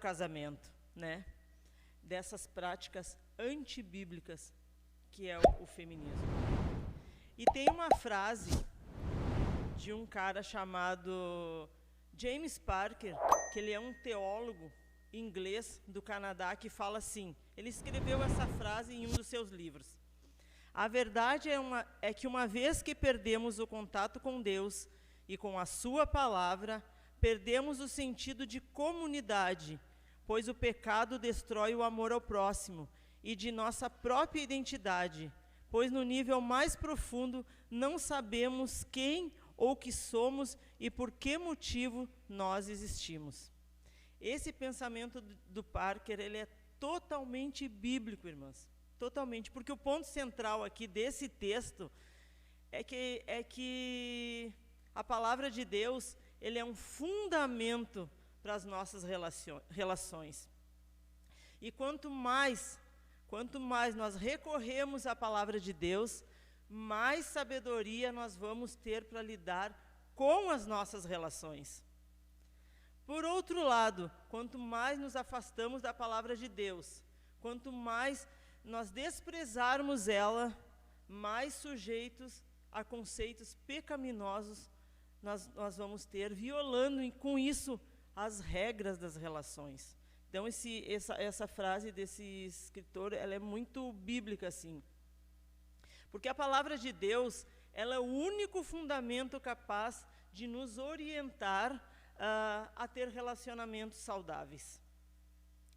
casamento, né? Dessas práticas antibíblicas que é o feminismo. E tem uma frase de um cara chamado James Parker, que ele é um teólogo inglês do Canadá, que fala assim, ele escreveu essa frase em um dos seus livros. A verdade é que uma vez que perdemos o contato com Deus e com a sua palavra, perdemos o sentido de comunidade, pois o pecado destrói o amor ao próximo e de nossa própria identidade, pois no nível mais profundo não sabemos quem ou que somos e por que motivo nós existimos. Esse pensamento do Parker, ele é totalmente bíblico, irmãs. Totalmente, porque o ponto central aqui desse texto é que a palavra de Deus, ele é um fundamento para as nossas relações. E quanto mais nós recorremos à palavra de Deus, mais sabedoria nós vamos ter para lidar com as nossas relações. Por outro lado, quanto mais nos afastamos da palavra de Deus, quanto mais nós desprezarmos ela, mais sujeitos a conceitos pecaminosos nós vamos ter, violando com isso as regras das relações. Então, essa frase desse escritor, ela é muito bíblica, assim. Porque a palavra de Deus, ela é o único fundamento capaz de nos orientar a ter relacionamentos saudáveis.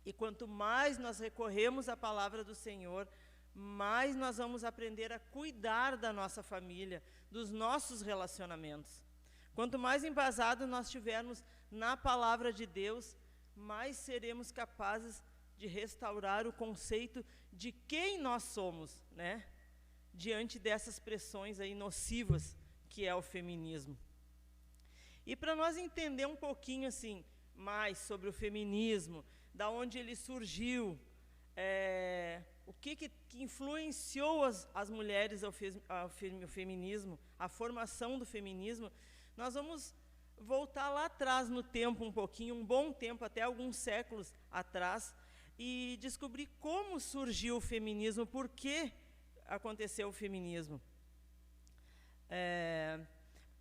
E quanto mais nós recorremos à palavra do Senhor, mais nós vamos aprender a cuidar da nossa família, dos nossos relacionamentos. Quanto mais embasado nós tivermos na palavra de Deus, mais seremos capazes de restaurar o conceito de quem nós somos, né? Diante dessas pressões aí nocivas que é o feminismo. E para nós entender um pouquinho assim, mais sobre o feminismo, da onde ele surgiu, o que influenciou as mulheres ao feminismo, a formação do feminismo, nós vamos voltar lá atrás no tempo um pouquinho, um bom tempo, até alguns séculos atrás, e descobrir como surgiu o feminismo, por que aconteceu o feminismo.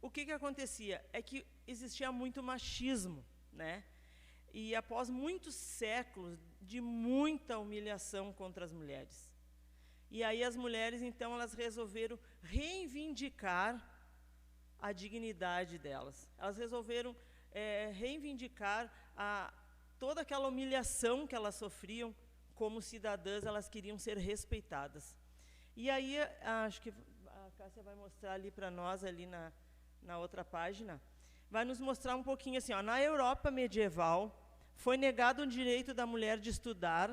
O que acontecia? É que existia muito machismo, né? E após muitos séculos de muita humilhação contra as mulheres. E aí as mulheres, então, elas resolveram reivindicar a dignidade delas. Elas resolveram reivindicar toda aquela humilhação que elas sofriam como cidadãs, elas queriam ser respeitadas. E aí, acho que a Cássia vai mostrar ali para nós, ali na outra página, vai nos mostrar um pouquinho assim, ó, na Europa medieval, foi negado o direito da mulher de estudar,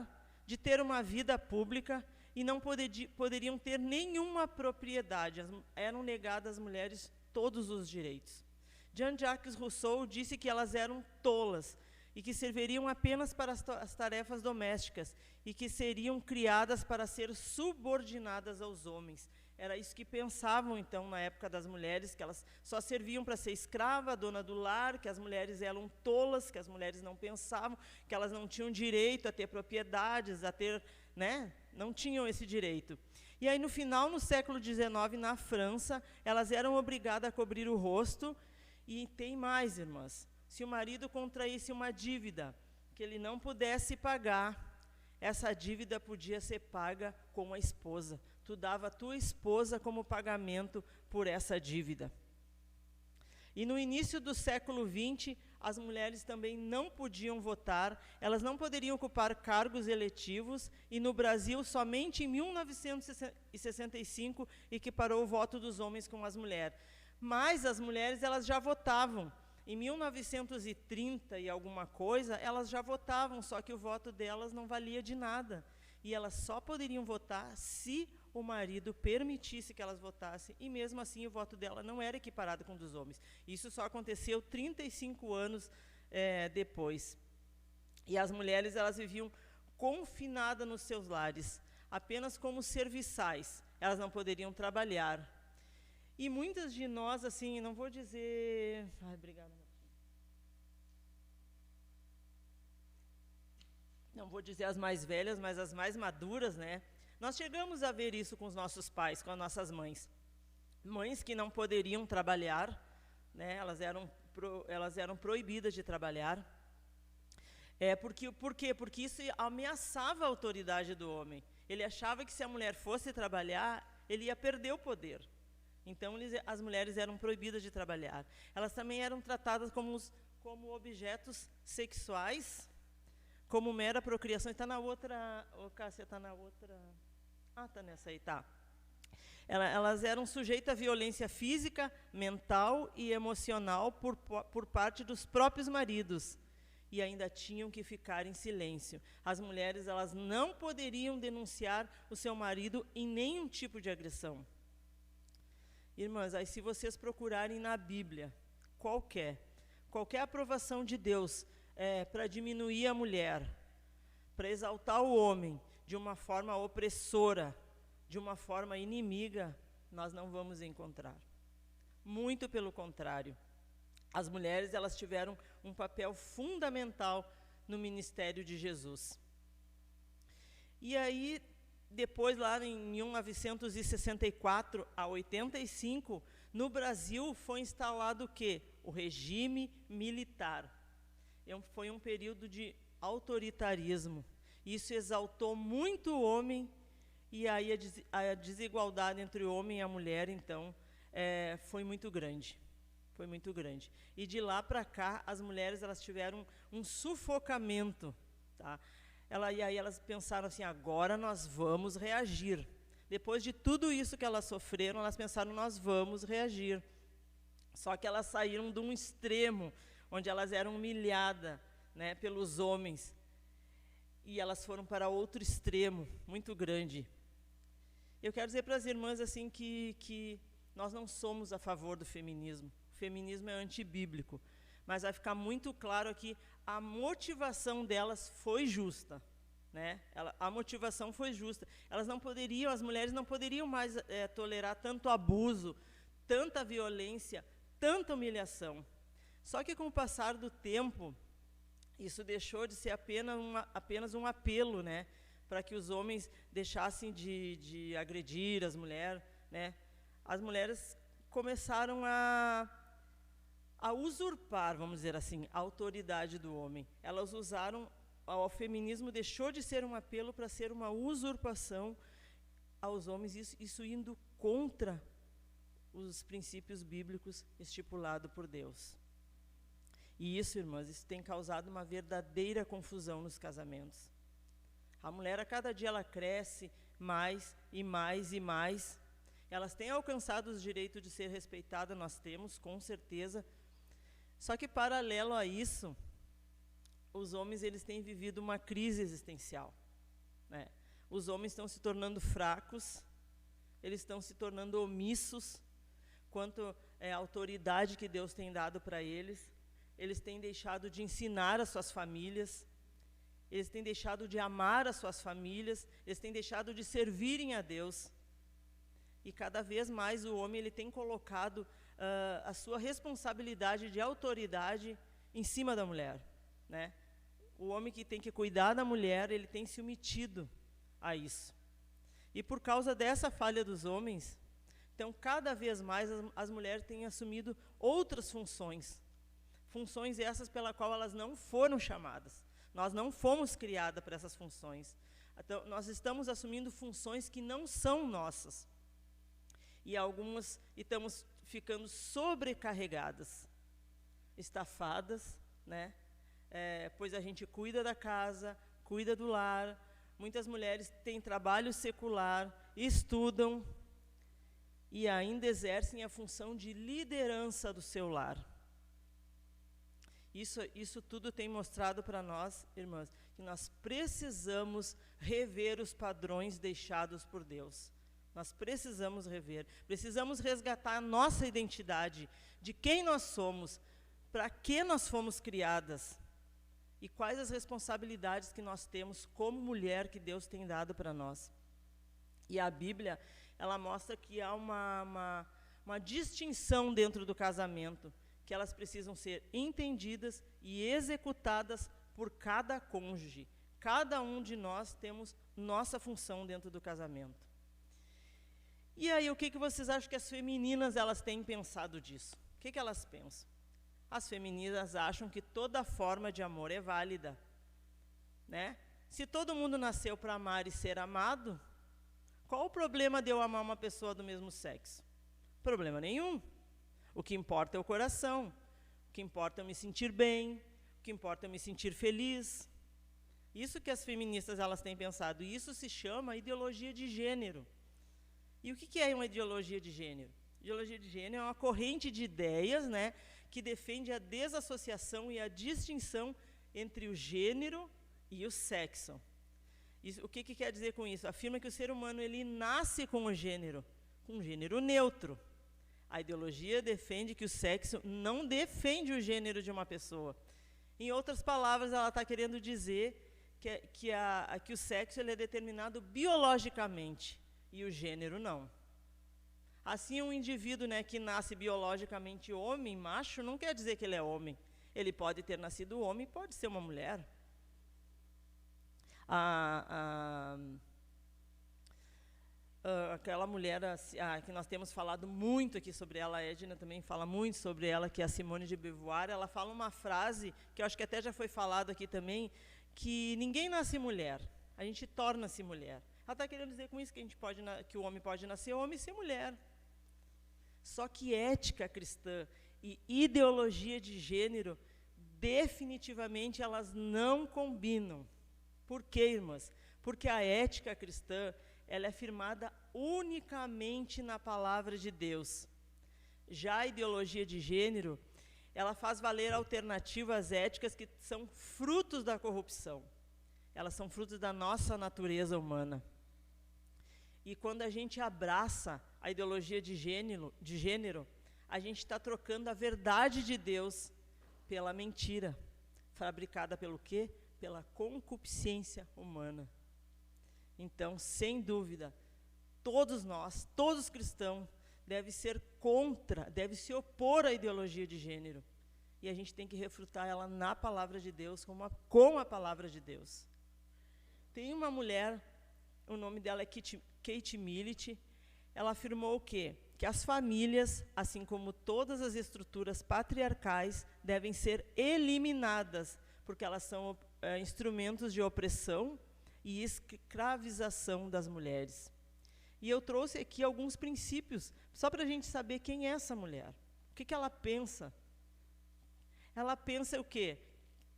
de ter uma vida pública, e não poderiam ter nenhuma propriedade. Eram negadas às mulheres todos os direitos. Jean-Jacques Rousseau disse que elas eram tolas, e que serviriam apenas para as tarefas domésticas, e que seriam criadas para ser subordinadas aos homens. Era isso que pensavam, então, na época das mulheres, que elas só serviam para ser escrava, dona do lar, que as mulheres eram tolas, que as mulheres não pensavam, que elas não tinham direito a ter propriedades, a ter, né, não tinham esse direito. E aí, no final, no século XIX, na França, elas eram obrigadas a cobrir o rosto, e tem mais, irmãs, se o marido contraísse uma dívida que ele não pudesse pagar, essa dívida podia ser paga com a esposa. Tu dava a tua esposa como pagamento por essa dívida. E no início do século XX, as mulheres também não podiam votar, elas não poderiam ocupar cargos eletivos, e no Brasil, somente em 1965, equiparou o voto dos homens com as mulheres. Mas as mulheres, elas já votavam. Em 1930 e alguma coisa, elas já votavam, só que o voto delas não valia de nada. E elas só poderiam votar se o marido permitisse que elas votassem, e mesmo assim o voto dela não era equiparado com o dos homens. Isso só aconteceu 35 anos depois. E as mulheres, elas viviam confinadas nos seus lares, apenas como serviçais. Elas não poderiam trabalhar. E muitas de nós, assim, não vou dizer... Ai, obrigada. não vou dizer as mais velhas, mas as mais maduras, né? Nós chegamos a ver isso com os nossos pais, com as nossas mães. Mães que não poderiam trabalhar, né? Elas eram proibidas de trabalhar. Por quê? Porque isso ameaçava a autoridade do homem. Ele achava que se a mulher fosse trabalhar, ele ia perder o poder. Então, as mulheres eram proibidas de trabalhar. Elas também eram tratadas como objetos sexuais, como mera procriação. Está na outra... Cássia, está na outra... está nessa aí, tá. Elas eram sujeitas à violência física, mental e emocional por parte dos próprios maridos. E ainda tinham que ficar em silêncio. As mulheres, elas não poderiam denunciar o seu marido em nenhum tipo de agressão. Irmãs, aí se vocês procurarem na Bíblia, qualquer aprovação de Deus para diminuir a mulher, para exaltar o homem de uma forma opressora, de uma forma inimiga, nós não vamos encontrar. Muito pelo contrário. As mulheres, elas tiveram um papel fundamental no ministério de Jesus. E aí, depois, lá em 1964 a 85, no Brasil foi instalado o quê? O regime militar. Foi um período de autoritarismo. Isso exaltou muito o homem, e aí a desigualdade entre o homem e a mulher, então, foi muito grande. Foi muito grande. E de lá para cá, as mulheres, elas tiveram um sufocamento. Tá? E aí elas pensaram assim, agora nós vamos reagir. Depois de tudo isso que elas sofreram, elas pensaram, nós vamos reagir. Só que elas saíram de um extremo, onde elas eram humilhadas, né, pelos homens. E elas foram para outro extremo, muito grande. Eu quero dizer para as irmãs assim, que nós não somos a favor do feminismo. O feminismo é antibíblico, mas vai ficar muito claro aqui, a motivação delas foi justa, né? A motivação foi justa. As mulheres não poderiam mais tolerar tanto abuso, tanta violência, tanta humilhação. Só que com o passar do tempo, isso deixou de ser apenas um apelo, né? Para que os homens deixassem de agredir as mulheres, né? As mulheres começaram a usurpar, vamos dizer assim, a autoridade do homem. Elas usaram, o feminismo deixou de ser um apelo para ser uma usurpação aos homens, isso indo contra os princípios bíblicos estipulados por Deus. E isso, irmãs, isso tem causado uma verdadeira confusão nos casamentos. A mulher, a cada dia, ela cresce mais e mais e mais. Elas têm alcançado os direitos de ser respeitadas, nós temos, com certeza. Só que, paralelo a isso, os homens, eles têm vivido uma crise existencial, né? Os homens estão se tornando fracos, eles estão se tornando omissos quanto à autoridade que Deus tem dado para eles. Eles têm deixado de ensinar as suas famílias, eles têm deixado de amar as suas famílias, eles têm deixado de servirem a Deus. E cada vez mais o homem, ele tem colocado a sua responsabilidade de autoridade em cima da mulher, né? O homem que tem que cuidar da mulher, ele tem se omitido a isso. E por causa dessa falha dos homens, então cada vez mais as mulheres têm assumido outras funções. Funções essas pela qual elas não foram chamadas. Nós não fomos criadas para essas funções. Então, nós estamos assumindo funções que não são nossas. E estamos ficando sobrecarregadas, estafadas, né? Pois a gente cuida da casa, cuida do lar. Muitas mulheres têm trabalho secular, estudam e ainda exercem a função de liderança do seu lar. Isso tudo tem mostrado para nós, irmãs, que nós precisamos rever os padrões deixados por Deus. Nós precisamos rever, precisamos resgatar a nossa identidade, de quem nós somos, para que nós fomos criadas, e quais as responsabilidades que nós temos como mulher que Deus tem dado para nós. E a Bíblia, ela mostra que há uma distinção dentro do casamento, que elas precisam ser entendidas e executadas por cada cônjuge. Cada um de nós temos nossa função dentro do casamento. E aí, o que vocês acham que as femininas elas têm pensado disso? O que elas pensam? As femininas acham que toda forma de amor é válida, né? Se todo mundo nasceu para amar e ser amado, qual o problema de eu amar uma pessoa do mesmo sexo? Problema nenhum. O que importa é o coração. O que importa é eu me sentir bem. O que importa é eu me sentir feliz. Isso que as feministas elas têm pensado. E isso se chama ideologia de gênero. E o que é uma ideologia de gênero? Ideologia de gênero é uma corrente de ideias, né, que defende a desassociação e a distinção entre o gênero e o sexo. Isso, o que quer dizer com isso? Afirma que o ser humano ele nasce com um gênero neutro. A ideologia defende que o sexo não defende o gênero de uma pessoa. Em outras palavras, ela está querendo dizer que o sexo ele é determinado biologicamente e o gênero não. Assim, um indivíduo, né, que nasce biologicamente homem, macho, não quer dizer que ele é homem. Ele pode ter nascido homem, pode ser uma mulher. Aquela mulher que nós temos falado muito aqui sobre ela, a Edna também fala muito sobre ela, que é a Simone de Beauvoir. Ela fala uma frase, que eu acho que até já foi falado aqui também, que ninguém nasce mulher, a gente torna-se mulher. Ela está querendo dizer com isso que o homem pode nascer homem e ser mulher. Só que ética cristã e ideologia de gênero, definitivamente, elas não combinam. Por quê, irmãs? Porque a ética cristã, ela é firmada unicamente na palavra de Deus. Já a ideologia de gênero, ela faz valer alternativas éticas que são frutos da corrupção. Elas são frutos da nossa natureza humana. E quando a gente abraça a ideologia de gênero, a gente está trocando a verdade de Deus pela mentira, fabricada pelo quê? Pela concupiscência humana. Então, sem dúvida, todos nós, todos os cristãos, devem se opor à ideologia de gênero. E a gente tem que refutar ela na palavra de Deus, com a palavra de Deus. Tem uma mulher, o nome dela é Kate Millett, ela afirmou o quê? Que as famílias, assim como todas as estruturas patriarcais, devem ser eliminadas, porque elas são instrumentos de opressão e escravização das mulheres. E eu trouxe aqui alguns princípios, só para a gente saber quem é essa mulher. O que ela pensa? Ela pensa o quê?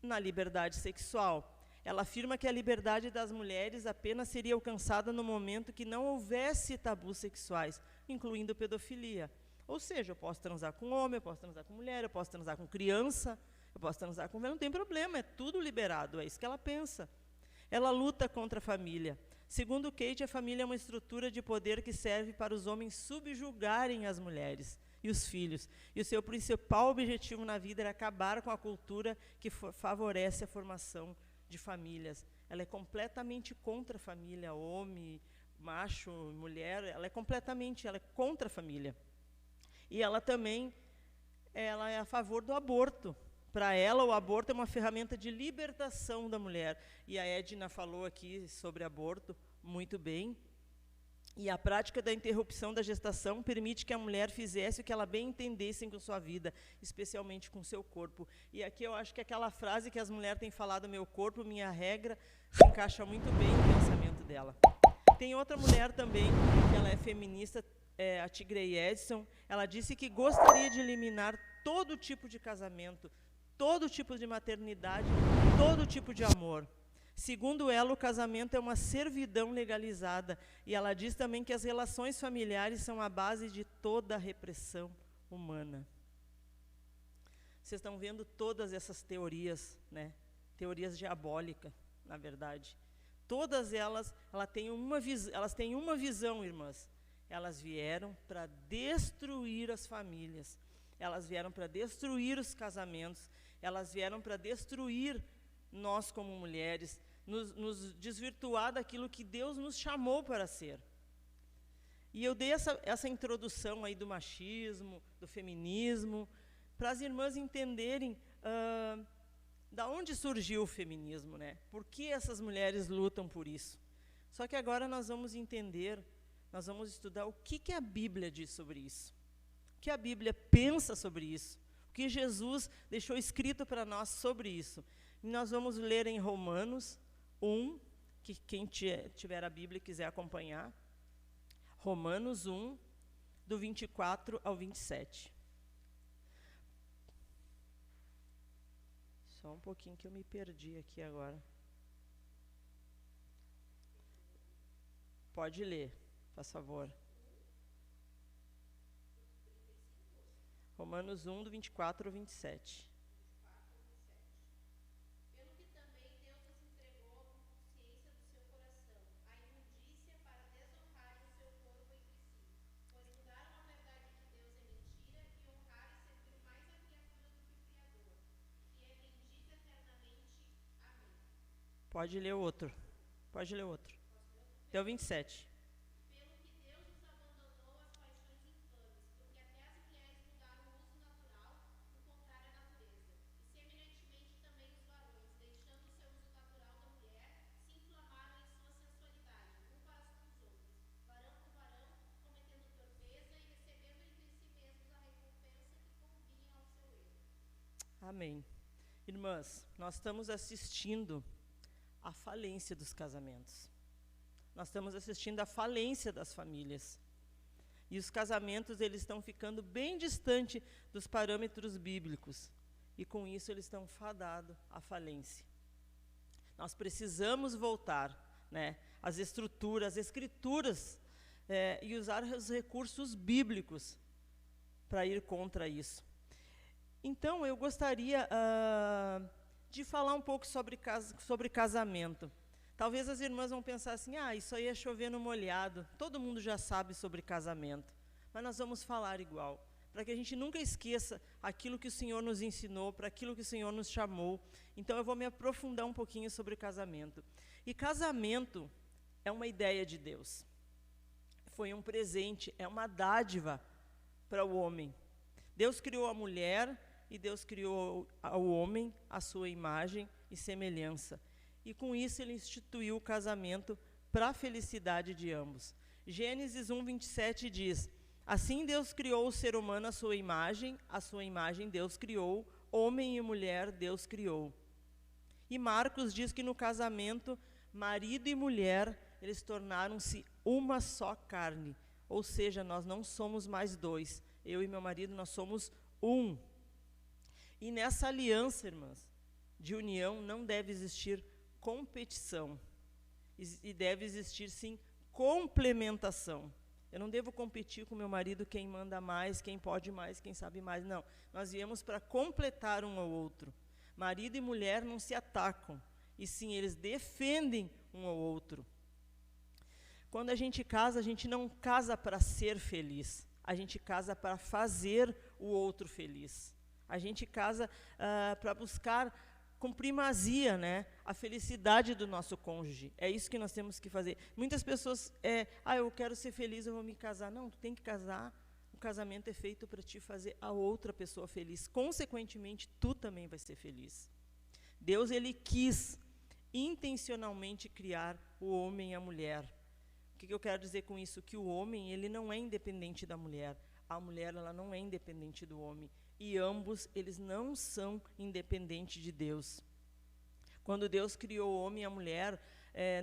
Na liberdade sexual. Ela afirma que a liberdade das mulheres apenas seria alcançada no momento que não houvesse tabus sexuais, incluindo pedofilia. Ou seja, eu posso transar com homem, eu posso transar com mulher, eu posso transar com criança, eu posso transar com velho, não tem problema, é tudo liberado, é isso que ela pensa. Ela luta contra a família. Segundo Kate, a família é uma estrutura de poder que serve para os homens subjugarem as mulheres e os filhos. E o seu principal objetivo na vida é acabar com a cultura que favorece a formação de famílias. Ela é completamente contra a família, homem, macho, mulher, ela é contra a família. E ela também, ela é a favor do aborto. Para ela, o aborto é uma ferramenta de libertação da mulher. E a Edna falou aqui sobre aborto muito bem. E a prática da interrupção da gestação permite que a mulher fizesse o que ela bem entendesse com sua vida, especialmente com seu corpo. E aqui eu acho que aquela frase que as mulheres têm falado, meu corpo, minha regra, se encaixa muito bem no pensamento dela. Tem outra mulher também, que ela é feminista, a Tigray Edson. Ela disse que gostaria de eliminar todo tipo de casamento, todo tipo de maternidade, todo tipo de amor. Segundo ela, o casamento é uma servidão legalizada. E ela diz também que as relações familiares são a base de toda a repressão humana. Vocês estão vendo todas essas teorias, né? Teorias diabólicas, na verdade. Todas elas têm uma visão, irmãs. Elas vieram para destruir as famílias. Elas vieram para destruir os casamentos. Elas vieram para destruir nós como mulheres, nos desvirtuar daquilo que Deus nos chamou para ser. E eu dei essa introdução aí do machismo, do feminismo, para as irmãs entenderem Da onde surgiu o feminismo, né? Por que essas mulheres lutam por isso? Só que agora nós vamos entender, nós vamos estudar o que a Bíblia diz sobre isso. O que a Bíblia pensa sobre isso. O que Jesus deixou escrito para nós sobre isso. E nós vamos ler em Romanos 1, que quem tiver a Bíblia e quiser acompanhar. Romanos 1, do 24 ao 27. Só um pouquinho que eu me perdi aqui agora. Pode ler, por favor. Romanos 1, do 24 ao 27. Pelo que também Deus os entregou com consciência do seu coração, a imundícia para desonrarem o seu corpo entre si, pois mudaram a verdade de Deus em mentira e honraram e serviram mais a criatura do que o Criador, que é bendito eternamente. Amém. Pode ler outro. Pode ler outro. Até o 27. Pelo que Deus os abandonou às paixões infames, porque até as mulheres mudaram o uso natural, o contrário à natureza. E semelhantemente também os varões, deixando o seu uso natural da mulher, se inflamaram em sua sensualidade, um para com os outros, varão com varão, cometendo torpeza e recebendo entre si mesmos a recompensa que convinha ao seu erro. Amém. Irmãs, nós estamos assistindo à falência dos casamentos. Nós estamos assistindo à falência das famílias. E os casamentos, eles estão ficando bem distante dos parâmetros bíblicos. E com isso eles estão fadados à falência. Nós precisamos voltar, né, às estruturas, às escrituras, e usar os recursos bíblicos para ir contra isso. Então, eu gostaria de falar um pouco sobre casamento. Talvez as irmãs vão pensar assim, isso aí é chover no molhado, todo mundo já sabe sobre casamento. Mas nós vamos falar igual, para que a gente nunca esqueça aquilo que o Senhor nos ensinou, para aquilo que o Senhor nos chamou. Então, eu vou me aprofundar um pouquinho sobre casamento. E casamento é uma ideia de Deus. Foi um presente, é uma dádiva para o homem. Deus criou a mulher e Deus criou ao homem à sua imagem e semelhança. E com isso ele instituiu o casamento para a felicidade de ambos. Gênesis 1, 27 diz, assim Deus criou o ser humano à sua imagem Deus criou, homem e mulher Deus criou. E Marcos diz que no casamento, marido e mulher, eles tornaram-se uma só carne. Ou seja, nós não somos mais dois. Eu e meu marido, nós somos um. E nessa aliança, irmãs, de união, não deve existir competição. E deve existir, sim, complementação. Eu não devo competir com meu marido quem manda mais, quem pode mais, quem sabe mais. Não, nós viemos para completar um ao outro. Marido e mulher não se atacam, e sim, eles defendem um ao outro. Quando a gente não casa para ser feliz. A gente casa para fazer o outro feliz. A gente casa para buscar com primazia, né, a felicidade do nosso cônjuge. É isso que nós temos que fazer. Muitas pessoas, eu quero ser feliz, eu vou me casar. Não, tu tem que casar. O casamento é feito para te fazer a outra pessoa feliz. Consequentemente, tu também vai ser feliz. Deus, ele quis intencionalmente criar o homem e a mulher. O que eu quero dizer com isso? Que o homem, ele não é independente da mulher. A mulher, ela não é independente do homem. E ambos, eles não são independentes de Deus. Quando Deus criou o homem e a mulher,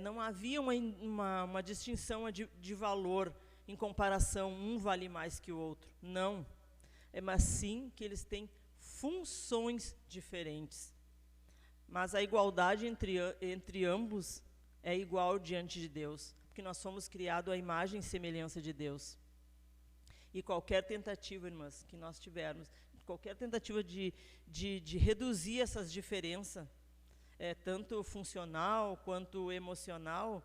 não havia uma distinção de valor em comparação, um vale mais que o outro. Não. Mas sim que eles têm funções diferentes. Mas a igualdade entre ambos é igual diante de Deus, porque nós somos criados à imagem e semelhança de Deus. E qualquer tentativa, irmãs, que nós tivermos, qualquer tentativa de reduzir essas diferenças, tanto funcional quanto emocional,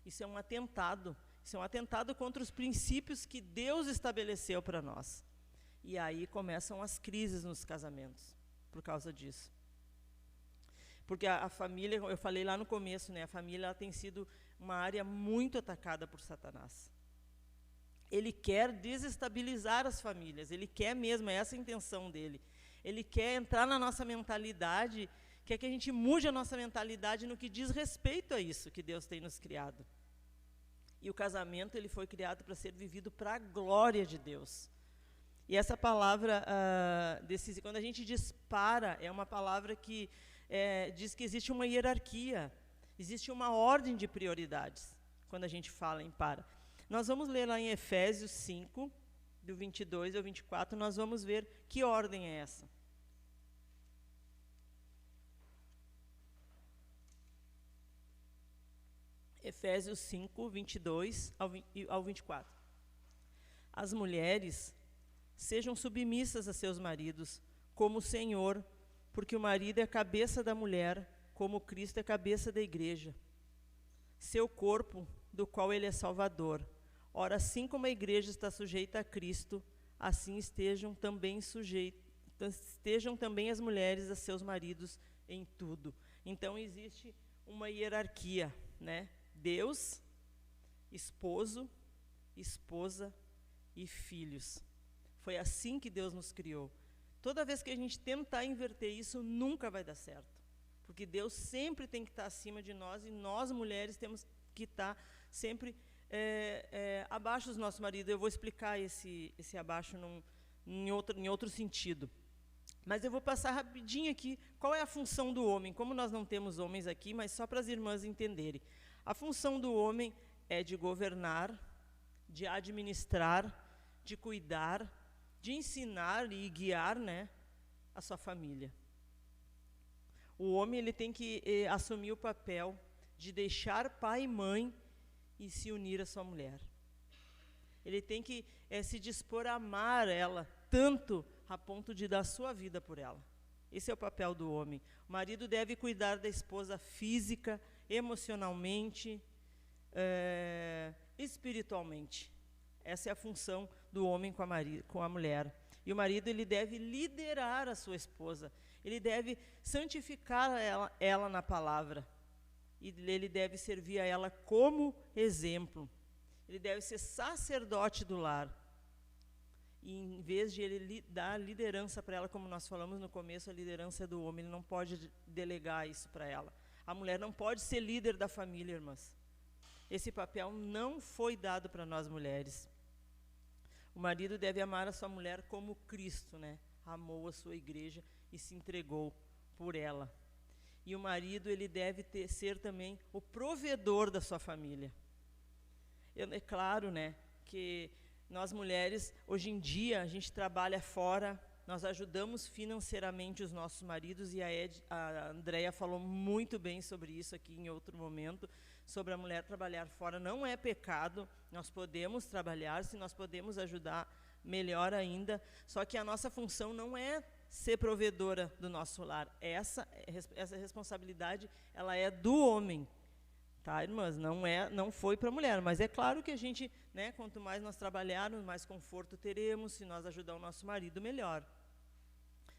isso é um atentado. Isso é um atentado contra os princípios que Deus estabeleceu para nós. E aí começam as crises nos casamentos, por causa disso. Porque a família, eu falei lá no começo, né, a família ela tem sido uma área muito atacada por Satanás. Ele quer desestabilizar as famílias, ele quer mesmo, é essa a intenção dele. Ele quer entrar na nossa mentalidade quer que a gente mude a nossa mentalidade no que diz respeito a isso que Deus tem nos criado. E o casamento, ele foi criado para ser vivido para a glória de Deus. E essa palavra, quando a gente diz para, é uma palavra que diz que existe uma hierarquia, existe uma ordem de prioridades, quando a gente fala em para. Nós vamos ler lá em Efésios 5, do 22 ao 24, nós vamos ver que ordem é essa. Efésios 5, 22 ao 24. As mulheres sejam submissas a seus maridos, como o Senhor, porque o marido é a cabeça da mulher, como Cristo é a cabeça da igreja, seu corpo, do qual ele é salvador. Ora, assim como a igreja está sujeita a Cristo, assim estejam também as mulheres a seus maridos em tudo. Então, existe uma hierarquia, né? Deus, esposo, esposa e filhos. Foi assim que Deus nos criou. Toda vez que a gente tentar inverter isso, nunca vai dar certo. Porque Deus sempre tem que estar acima de nós e nós, mulheres, temos que estar sempre abaixo dos nossos maridos. Eu vou explicar esse abaixo em outro sentido. Mas eu vou passar rapidinho aqui qual é a função do homem. Como nós não temos homens aqui, mas só para as irmãs entenderem. A função do homem é de governar, de administrar, de cuidar, de ensinar e guiar, né, a sua família. O homem, ele tem que assumir o papel de deixar pai e mãe e se unir à sua mulher. Ele tem que se dispor a amar ela tanto a ponto de dar sua vida por ela. Esse é o papel do homem. O marido deve cuidar da esposa física, emocionalmente, espiritualmente. Essa é a função do homem com a mulher. E o marido, ele deve liderar a sua esposa. Ele deve santificar ela na palavra. E ele deve servir a ela como exemplo. Ele deve ser sacerdote do lar. E em vez de ele dar liderança para ela, como nós falamos no começo, a liderança é do homem. Ele não pode delegar isso para ela. A mulher não pode ser líder da família, irmãs. Esse papel não foi dado para nós mulheres. O marido deve amar a sua mulher como Cristo, né? Amou a sua igreja e se entregou por ela. E o marido, ele deve ser também o provedor da sua família. É claro, né, que nós mulheres, hoje em dia, a gente trabalha fora, nós ajudamos financeiramente os nossos maridos, e a Andréia falou muito bem sobre isso aqui em outro momento, sobre a mulher trabalhar fora. Não é pecado, nós podemos trabalhar, se nós podemos ajudar, melhor ainda, só que a nossa função não é ser provedora do nosso lar. Essa responsabilidade, ela é do homem, tá, irmãs? Não foi para a mulher, mas é claro que a gente, né, quanto mais nós trabalharmos, mais conforto teremos, se nós ajudar o nosso marido, melhor,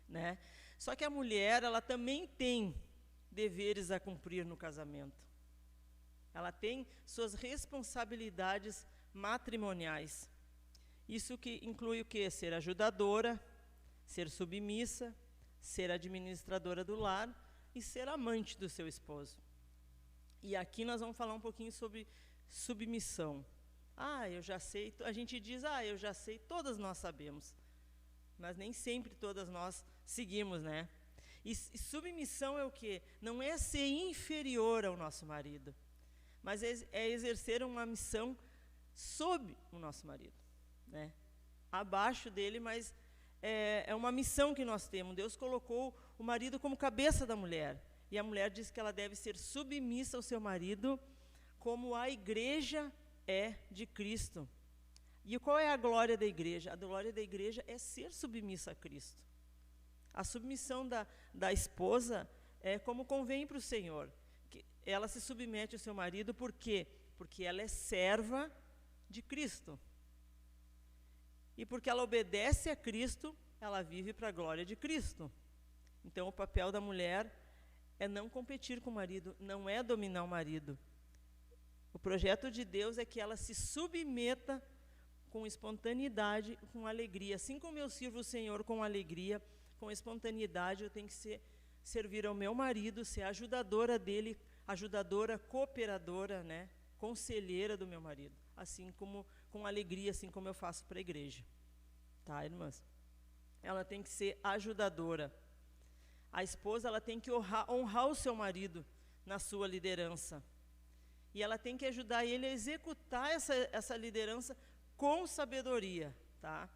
né? Só que a mulher, ela também tem deveres a cumprir no casamento. Ela tem suas responsabilidades matrimoniais. Isso que inclui o quê? Ser ajudadora, ser submissa, ser administradora do lar e ser amante do seu esposo. E aqui nós vamos falar um pouquinho sobre submissão. Eu já sei, a gente diz, eu já sei, todas nós sabemos. Mas nem sempre todas nós seguimos, né? E submissão é o quê? Não é ser inferior ao nosso marido, mas é exercer uma missão sob o nosso marido, né? Abaixo dele, mas é uma missão que nós temos. Deus colocou o marido como cabeça da mulher. E a mulher diz que ela deve ser submissa ao seu marido, como a igreja é de Cristo. E qual é a glória da igreja? A glória da igreja é ser submissa a Cristo. A submissão da esposa é como convém para o Senhor. Que ela se submete ao seu marido, por quê? Porque ela é serva de Cristo. E porque ela obedece a Cristo, ela vive para a glória de Cristo. Então, o papel da mulher é não competir com o marido, não é dominar o marido. O projeto de Deus é que ela se submeta com espontaneidade, com alegria. Assim como eu sirvo o Senhor com alegria, com espontaneidade, eu tenho que ser servir ao meu marido, ser ajudadora dele, ajudadora, cooperadora, né, conselheira do meu marido, assim como com alegria, assim como eu faço para a igreja. Tá, irmãs? Ela tem que ser ajudadora. A esposa, ela tem que honrar o seu marido na sua liderança. E ela tem que ajudar ele a executar essa liderança com sabedoria, tá?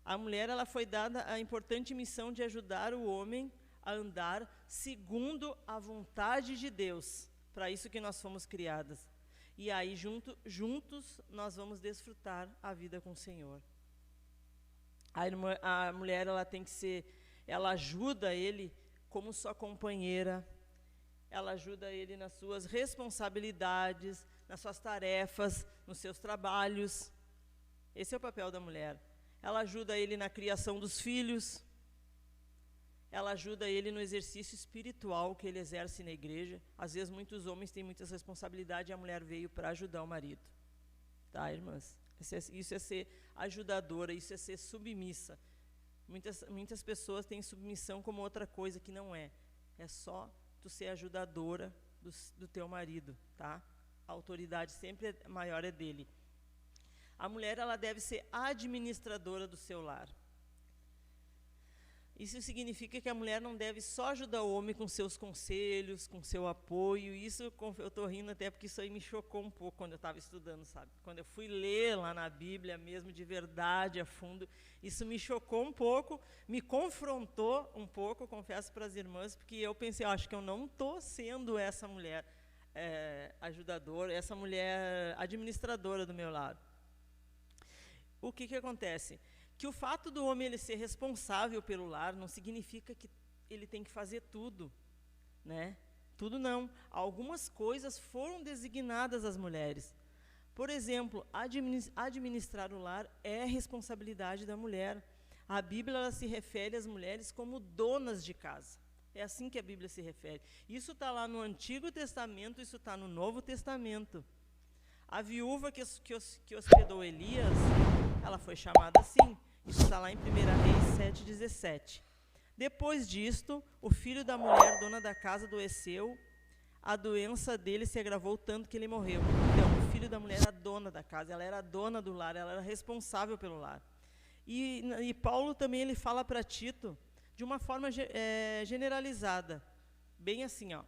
A mulher, ela foi dada a importante missão de ajudar o homem a andar segundo a vontade de Deus. Para isso que nós fomos criadas. E aí, juntos, nós vamos desfrutar a vida com o Senhor. A mulher, ela tem que ser, ela ajuda ele como sua companheira, ela ajuda ele nas suas responsabilidades, nas suas tarefas, nos seus trabalhos. Esse é o papel da mulher. Ela ajuda ele na criação dos filhos, ela ajuda ele no exercício espiritual que ele exerce na igreja. Às vezes, muitos homens têm muitas responsabilidades e a mulher veio para ajudar o marido. Tá, irmãs? Isso é ser ajudadora, isso é ser submissa. Muitas pessoas têm submissão como outra coisa que não é. É só tu ser ajudadora do teu marido, tá? A autoridade sempre maior é dele. A mulher, ela deve ser administradora do seu lar. Isso significa que a mulher não deve só ajudar o homem com seus conselhos, com seu apoio. Isso, eu estou rindo até porque isso aí me chocou um pouco quando eu estava estudando, sabe? Quando eu fui ler lá na Bíblia mesmo, de verdade, a fundo, isso me chocou um pouco, me confrontou um pouco, confesso para as irmãs, porque eu pensei, acho que eu não estou sendo essa mulher ajudadora, essa mulher administradora do meu lar. O que acontece? Que o fato do homem ele ser responsável pelo lar não significa que ele tem que fazer tudo, né? Tudo não. Algumas coisas foram designadas às mulheres. Por exemplo, administrar o lar é responsabilidade da mulher. A Bíblia ela se refere às mulheres como donas de casa. É assim que a Bíblia se refere. Isso está lá no Antigo Testamento, isso está no Novo Testamento. A viúva que hospedou Elias, ela foi chamada assim. Isso está lá em 1 Reis 7,17. Depois disto, o filho da mulher, dona da casa, adoeceu. A doença dele se agravou tanto que ele morreu. Então, o filho da mulher era dona da casa, ela era dona do lar, ela era responsável pelo lar. E Paulo também ele fala para Tito de uma forma generalizada. Bem assim, ó,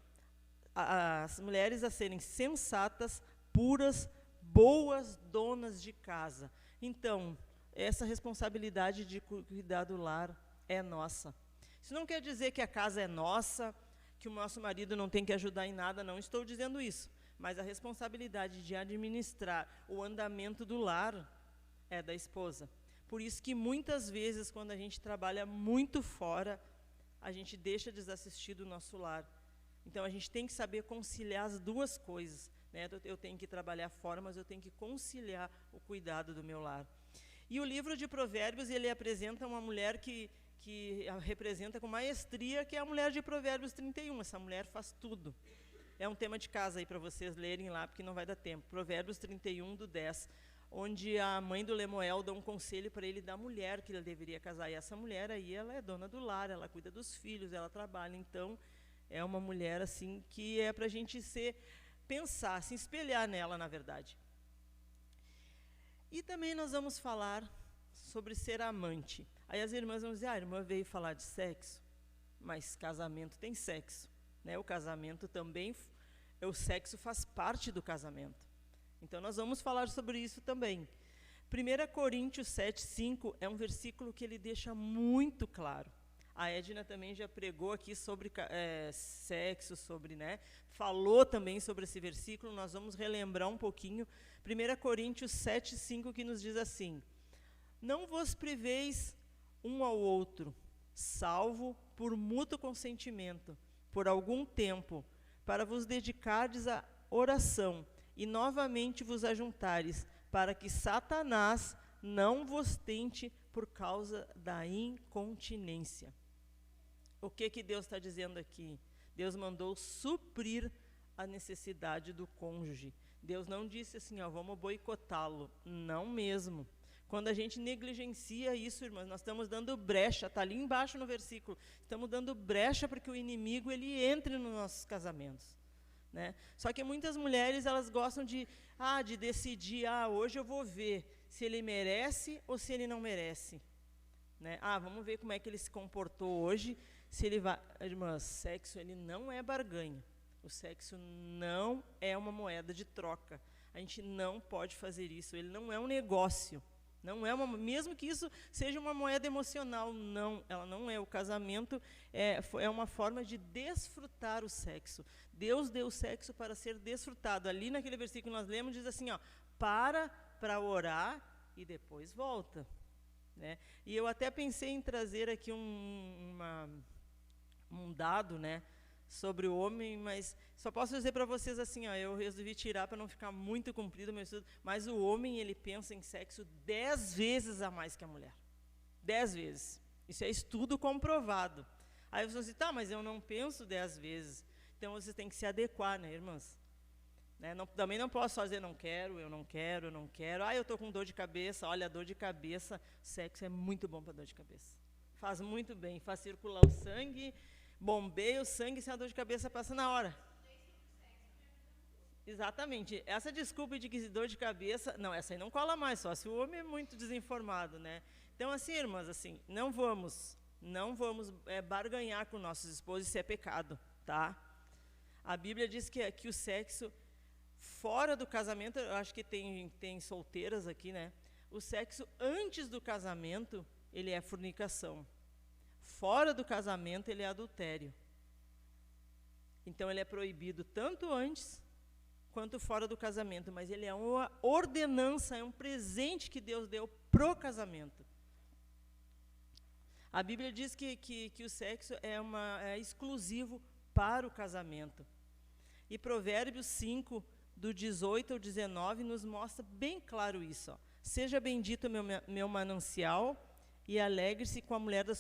as mulheres a serem sensatas, puras, boas donas de casa. Então, essa responsabilidade de cuidar do lar é nossa. Isso não quer dizer que a casa é nossa, que o nosso marido não tem que ajudar em nada, não estou dizendo isso. Mas a responsabilidade de administrar o andamento do lar é da esposa. Por isso que muitas vezes, quando a gente trabalha muito fora, a gente deixa desassistido o nosso lar. Então, a gente tem que saber conciliar as duas coisas, né? Eu tenho que trabalhar fora, mas eu tenho que conciliar o cuidado do meu lar. E o livro de Provérbios, ele apresenta uma mulher que representa com maestria, que é a mulher de Provérbios 31. Essa mulher faz tudo. É um tema de casa aí para vocês lerem lá, porque não vai dar tempo. Provérbios 31, do 10, onde a mãe do Lemuel dá um conselho para ele da mulher que ele deveria casar. E essa mulher aí, ela é dona do lar, ela cuida dos filhos, ela trabalha. Então, é uma mulher assim que é para a gente pensar, se espelhar nela, na verdade. E também nós vamos falar sobre ser amante. Aí as irmãs vão dizer, a irmã veio falar de sexo, mas casamento tem sexo, né? O casamento também, o sexo faz parte do casamento. Então nós vamos falar sobre isso também. 1 Coríntios 7:5 é um versículo que ele deixa muito claro. A Edna também já pregou aqui sobre sexo, né? Falou também sobre esse versículo, nós vamos relembrar um pouquinho. 1 Coríntios 7:5, que nos diz assim: não vos priveis um ao outro, salvo por mútuo consentimento, por algum tempo, para vos dedicardes à oração, e novamente vos ajuntares, para que Satanás não vos tente por causa da incontinência. O que Deus está dizendo aqui? Deus mandou suprir a necessidade do cônjuge. Deus não disse assim, ó, vamos boicotá-lo. Não mesmo. Quando a gente negligencia isso, irmãs, nós estamos dando brecha, está ali embaixo no versículo, estamos dando brecha para que o inimigo ele entre nos nossos casamentos. Né? Só que muitas mulheres elas gostam de decidir, hoje eu vou ver se ele merece ou se ele não merece. Né? Vamos ver como é que ele se comportou hoje, se ele vai... Irmãs, sexo ele não é barganha, o sexo não é uma moeda de troca, a gente não pode fazer isso, ele não é um negócio. Não é mesmo que isso seja uma moeda emocional, não, ela não é. O casamento é uma forma de desfrutar o sexo. Deus deu o sexo para ser desfrutado. Ali naquele versículo que nós lemos, diz assim, para orar e depois volta. Né? E eu até pensei em trazer aqui um dado, né, sobre o homem, mas só posso dizer para vocês assim, eu resolvi tirar para não ficar muito comprido o meu estudo, mas o homem, ele pensa em sexo 10 vezes a mais que a mulher. 10 vezes. Isso é estudo comprovado. Aí você diz, mas eu não penso 10 vezes. Então, você tem que se adequar, né, irmãs? Né? Também não posso só dizer, eu não quero. Eu estou com dor de cabeça. Olha, a dor de cabeça, sexo é muito bom para dor de cabeça. Faz muito bem, faz circular o sangue, bombeia o sangue, sem a dor de cabeça passa na hora. Exatamente. Essa desculpa de que dor de cabeça, não, essa aí não cola mais, só se o homem é muito desinformado, né? Então, assim, irmãs, assim, não vamos barganhar com nossos esposos, isso é pecado, tá? A Bíblia diz que o sexo fora do casamento, eu acho que tem solteiras aqui, né? O sexo antes do casamento, ele é fornicação. Fora do casamento, ele é adultério. Então, ele é proibido tanto antes quanto fora do casamento, mas ele é uma ordenança, é um presente que Deus deu pro casamento. A Bíblia diz que o sexo é exclusivo para o casamento. E Provérbios 5, do 18 ao 19, nos mostra bem claro isso. Seja bendito meu manancial, e alegre-se com a mulher da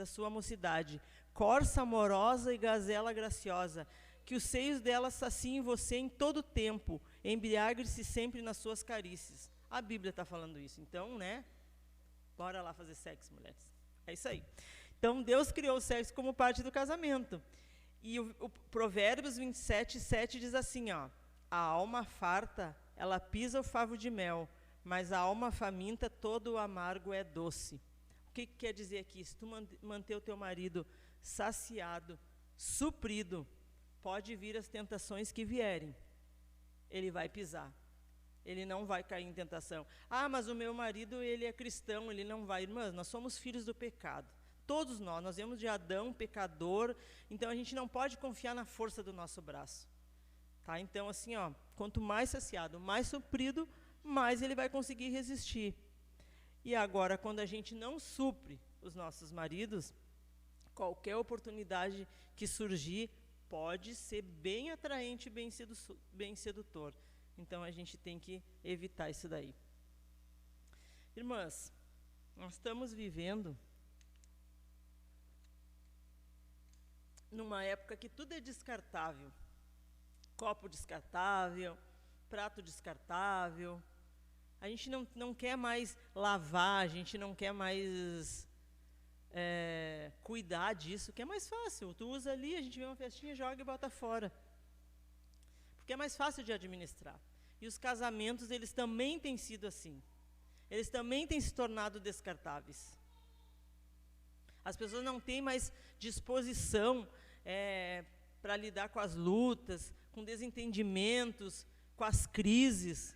sua mocidade, corça amorosa e gazela graciosa, que os seios dela saciem você em todo o tempo, embriague-se sempre nas suas carícias. A Bíblia está falando isso. Então, né? Bora lá fazer sexo, mulheres. É isso aí. Então, Deus criou o sexo como parte do casamento. E o Provérbios 27, 7 diz assim, a alma farta, ela pisa o favo de mel, mas a alma faminta, todo o amargo é doce. O que quer dizer aqui? Se tu manter o teu marido saciado, suprido, pode vir as tentações que vierem. Ele vai pisar. Ele não vai cair em tentação. Mas o meu marido, ele é cristão, ele não vai. Irmãs, nós somos filhos do pecado. Todos nós viemos de Adão, pecador, então a gente não pode confiar na força do nosso braço. Tá? Então, assim, quanto mais saciado, mais suprido, mais ele vai conseguir resistir. E agora, quando a gente não supre os nossos maridos, qualquer oportunidade que surgir pode ser bem atraente, bem sedutor. Então, a gente tem que evitar isso daí. Irmãs, nós estamos vivendo numa época que tudo é descartável. Copo descartável, prato descartável. A gente não quer mais lavar, a gente não quer mais cuidar disso, que é mais fácil. Tu usa ali, a gente vê uma festinha, joga e bota fora. Porque é mais fácil de administrar. E os casamentos, eles também têm sido assim. Eles também têm se tornado descartáveis. As pessoas não têm mais disposição para lidar com as lutas, com desentendimentos, com as crises.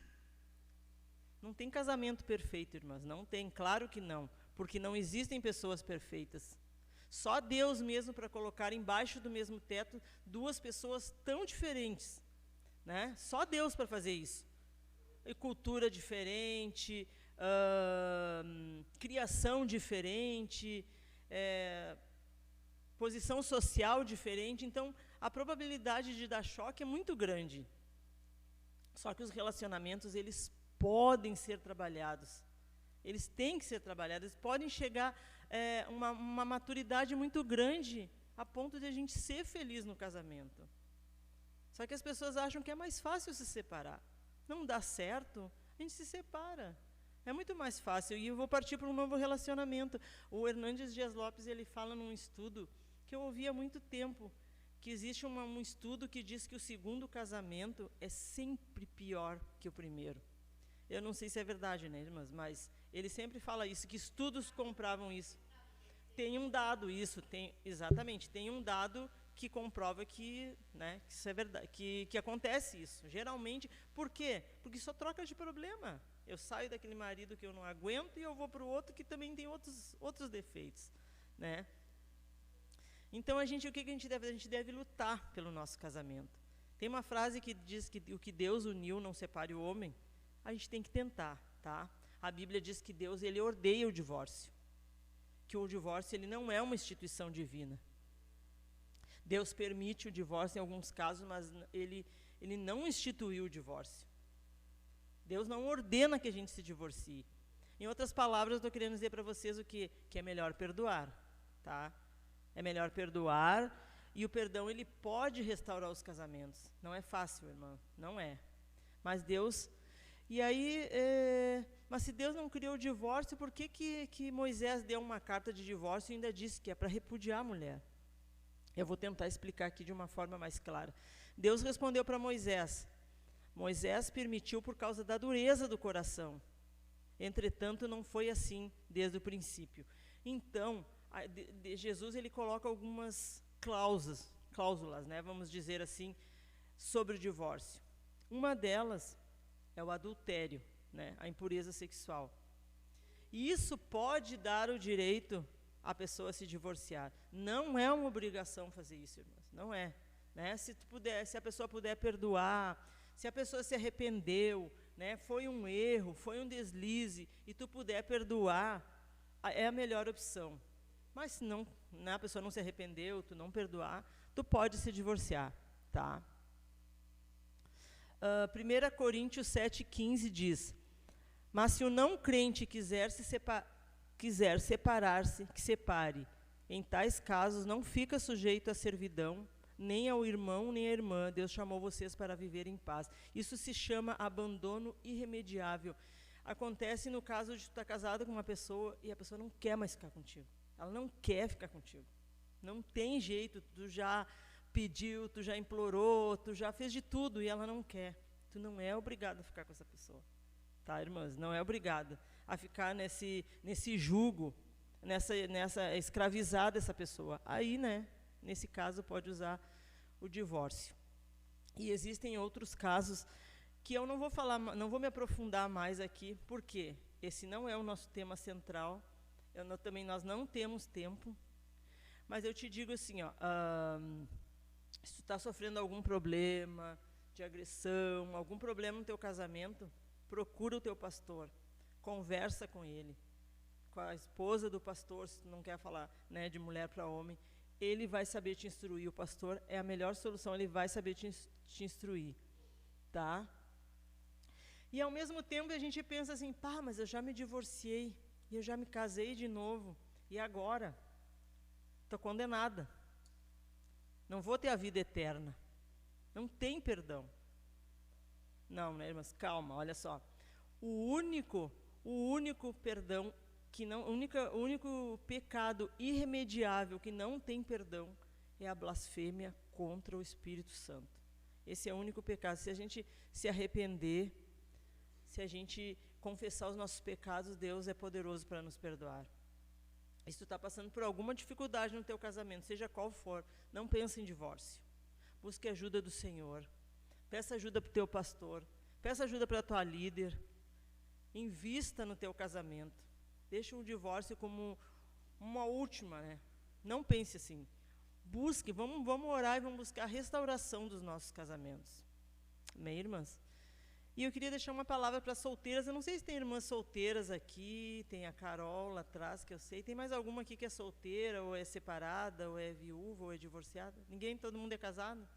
Não tem casamento perfeito, irmãs, não tem, claro que não, porque não existem pessoas perfeitas. Só Deus mesmo para colocar embaixo do mesmo teto duas pessoas tão diferentes, né? Só Deus para fazer isso. E cultura diferente, criação diferente, posição social diferente, então a probabilidade de dar choque é muito grande. Só que os relacionamentos, eles podem ser trabalhados. Eles têm que ser trabalhados, eles podem chegar uma maturidade muito grande a ponto de a gente ser feliz no casamento. Só que as pessoas acham que é mais fácil se separar. Não dá certo, a gente se separa. É muito mais fácil. E eu vou partir para um novo relacionamento. O Hernandes Dias Lopes, ele fala num estudo que eu ouvi há muito tempo, que existe um estudo que diz que o segundo casamento é sempre pior que o primeiro. Eu não sei se é verdade, né, irmãs? Mas ele sempre fala isso, que estudos comprovam isso. Tem um dado isso, exatamente, tem um dado que comprova que, né, que isso é verdade, que acontece isso. Geralmente, por quê? Porque só troca de problema. Eu saio daquele marido que eu não aguento e eu vou para o outro que também tem outros defeitos, né? Então, o que a gente deve fazer? A gente deve lutar pelo nosso casamento. Tem uma frase que diz que o que Deus uniu não separe o homem. A gente tem que tentar, tá? A Bíblia diz que Deus, ele odeia o divórcio. Que o divórcio, ele não é uma instituição divina. Deus permite o divórcio em alguns casos, mas ele não instituiu o divórcio. Deus não ordena que a gente se divorcie. Em outras palavras, eu estou querendo dizer para vocês o quê? Que é melhor perdoar, tá? É melhor perdoar, e o perdão, ele pode restaurar os casamentos. Não é fácil, irmã, não é. Mas Deus... E aí, mas se Deus não criou o divórcio, por que Moisés deu uma carta de divórcio e ainda disse que é para repudiar a mulher? Eu vou tentar explicar aqui de uma forma mais clara. Deus respondeu para Moisés. Moisés permitiu por causa da dureza do coração. Entretanto, não foi assim desde o princípio. Então, Jesus, ele coloca algumas cláusulas, né, vamos dizer assim, sobre o divórcio. Uma delas é o adultério, né, a impureza sexual. E isso pode dar o direito à pessoa se divorciar. Não é uma obrigação fazer isso, irmãos, não é. Né? Se a pessoa puder perdoar, se a pessoa se arrependeu, né, foi um erro, foi um deslize, e tu puder perdoar, é a melhor opção. Mas se não, né, a pessoa não se arrependeu, tu não perdoar, tu pode se divorciar, tá? 1 Coríntios 7,15 diz: mas se o não crente quiser separar-se, que separe. Em tais casos, não fica sujeito à servidão, nem ao irmão, nem à irmã. Deus chamou vocês para viver em paz. Isso se chama abandono irremediável. Acontece no caso de tu estar casado com uma pessoa e a pessoa não quer mais ficar contigo. Ela não quer ficar contigo. Não tem jeito, tu já pediu, tu já implorou, tu já fez de tudo e ela não quer. Tu não é obrigado a ficar com essa pessoa. Tá, irmãs? Não é obrigada a ficar nesse jugo, nessa escravizar dessa pessoa. Aí, né, nesse caso, pode usar o divórcio. E existem outros casos que eu não vou falar, não vou me aprofundar mais aqui, porque esse não é o nosso tema central. Também nós não temos tempo. Mas eu te digo assim, ó, se tu está sofrendo algum problema de agressão, algum problema no teu casamento, procura o teu pastor, conversa com ele, com a esposa do pastor, se tu não quer falar, né, de mulher para homem, ele vai saber te instruir. O pastor é a melhor solução, ele vai saber te instruir, tá? E ao mesmo tempo a gente pensa assim, pá, mas eu já me divorciei, e eu já me casei de novo, e agora? Estou condenada. Não vou ter a vida eterna. Não tem perdão. Não, né, irmãs? Calma, olha só. O único perdão, o único pecado irremediável que não tem perdão é a blasfêmia contra o Espírito Santo. Esse é o único pecado. Se a gente se arrepender, se a gente confessar os nossos pecados, Deus é poderoso para nos perdoar. E se tu está passando por alguma dificuldade no teu casamento, seja qual for, não pense em divórcio. Busque ajuda do Senhor. Peça ajuda para o teu pastor. Peça ajuda para a tua líder. Invista no teu casamento. Deixa o divórcio como uma última, né? Não pense assim. Busque, vamos orar e vamos buscar a restauração dos nossos casamentos. Amém, irmãs? E eu queria deixar uma palavra para solteiras. Eu não sei se tem irmãs solteiras aqui, tem a Carol lá atrás, que eu sei. Tem mais alguma aqui que é solteira, ou é separada, ou é viúva, ou é divorciada? Ninguém, todo mundo é casado?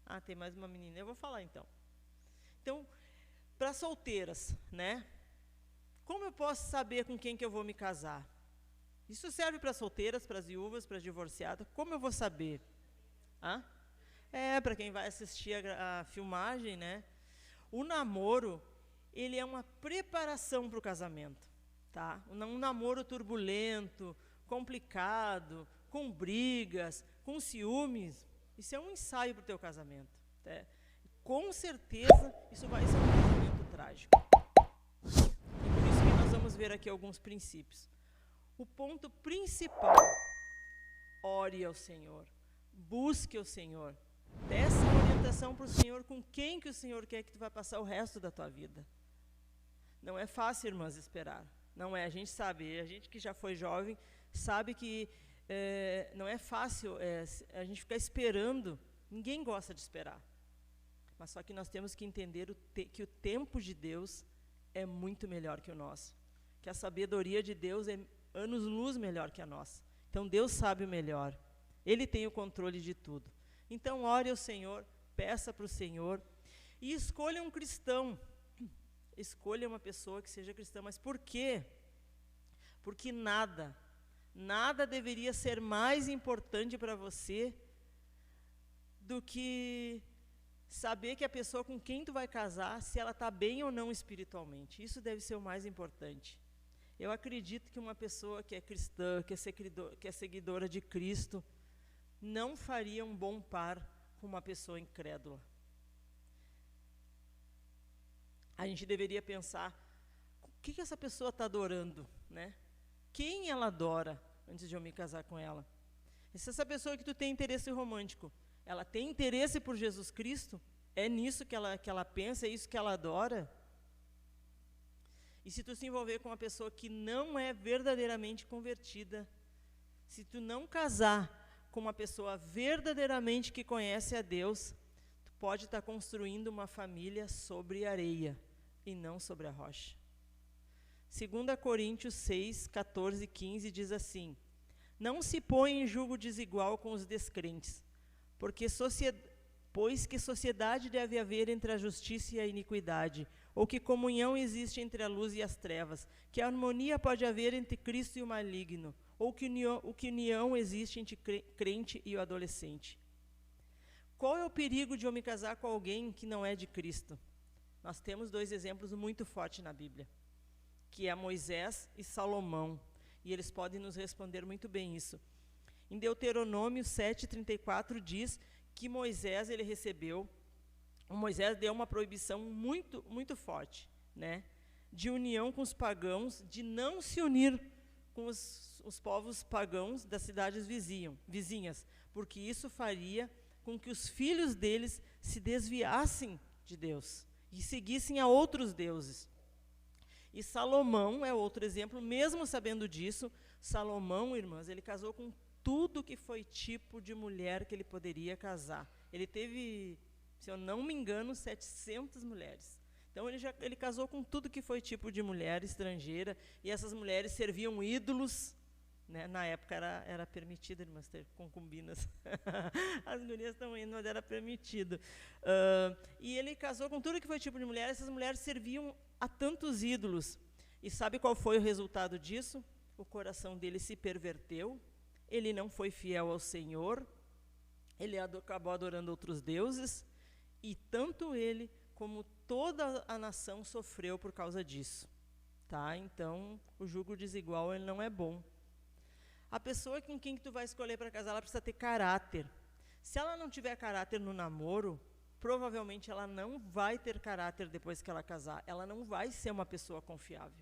Ah, tem mais uma menina. Eu vou falar então. Então, para solteiras, né? Como eu posso saber com quem que eu vou me casar? Isso serve para solteiras, para as viúvas, para as divorciadas. Como eu vou saber? Hã? Para quem vai assistir a filmagem, né? O namoro, ele é uma preparação para o casamento, tá? Um namoro turbulento, complicado, com brigas, com ciúmes, isso é um ensaio para o teu casamento. Tá? Com certeza, isso vai ser um casamento trágico. E por isso que nós vamos ver aqui alguns princípios. O ponto principal, ore ao Senhor, busque o Senhor, peça orientação para o Senhor com quem que o Senhor quer que tu vai passar o resto da tua vida. Não é fácil, irmãs, esperar. Não é, a gente sabe, a gente que já foi jovem, sabe que não é fácil a gente ficar esperando, ninguém gosta de esperar. Mas só que nós temos que entender que o tempo de Deus é muito melhor que o nosso. Que a sabedoria de Deus é anos-luz melhor que a nossa. Então Deus sabe o melhor. Ele tem o controle de tudo. Então ore ao Senhor, peça para o Senhor e escolha um cristão. Escolha uma pessoa que seja cristã. Mas por quê? Porque nada deveria ser mais importante para você do que saber que a pessoa com quem tu vai casar, se ela está bem ou não espiritualmente. Isso deve ser o mais importante. Eu acredito que uma pessoa que é cristã, que é seguidora de Cristo, não faria um bom par com uma pessoa incrédula. A gente deveria pensar, o que essa pessoa está adorando, né? Quem ela adora antes de eu me casar com ela? E se essa pessoa que tu tem interesse romântico, ela tem interesse por Jesus Cristo? É nisso que ela pensa, é isso que ela adora? E se tu se envolver com uma pessoa que não é verdadeiramente convertida, se tu não casar com uma pessoa verdadeiramente que conhece a Deus, tu pode estar construindo uma família sobre areia e não sobre a rocha. 2 Coríntios 6, 14 e 15 diz assim: não se põe em julgo desigual com os descrentes, pois que sociedade deve haver entre a justiça e a iniquidade, ou que comunhão existe entre a luz e as trevas, que harmonia pode haver entre Cristo e o maligno, ou que união existe entre crente e o adolescente. Qual é o perigo de eu me casar com alguém que não é de Cristo? Nós temos 2 exemplos muito fortes na Bíblia, que é Moisés e Salomão, e eles podem nos responder muito bem isso. Em Deuteronômio 7:34 diz que Moisés deu uma proibição muito, muito forte, né, de união com os pagãos, de não se unir com os povos pagãos das cidades vizinhas, porque isso faria com que os filhos deles se desviassem de Deus e seguissem a outros deuses. E Salomão é outro exemplo, mesmo sabendo disso. Salomão, irmãs, ele casou com tudo que foi tipo de mulher que ele poderia casar. Ele teve, se eu não me engano, 700 mulheres. Então ele casou com tudo que foi tipo de mulher estrangeira, e essas mulheres serviam ídolos, né? Na época era permitido, irmãs, ter concubinas. As gurias estão indo, mas era permitido. E ele casou com tudo que foi tipo de mulher, essas mulheres serviam a tantos ídolos. E sabe qual foi o resultado disso? O coração dele se perverteu, ele não foi fiel ao Senhor, ele acabou adorando outros deuses, e tanto ele como toda a nação sofreu por causa disso. Tá? Então, o jugo desigual ele não é bom. A pessoa com quem tu vai escolher para casar, ela precisa ter caráter. Se ela não tiver caráter no namoro, provavelmente ela não vai ter caráter depois que ela casar. Ela não vai ser uma pessoa confiável.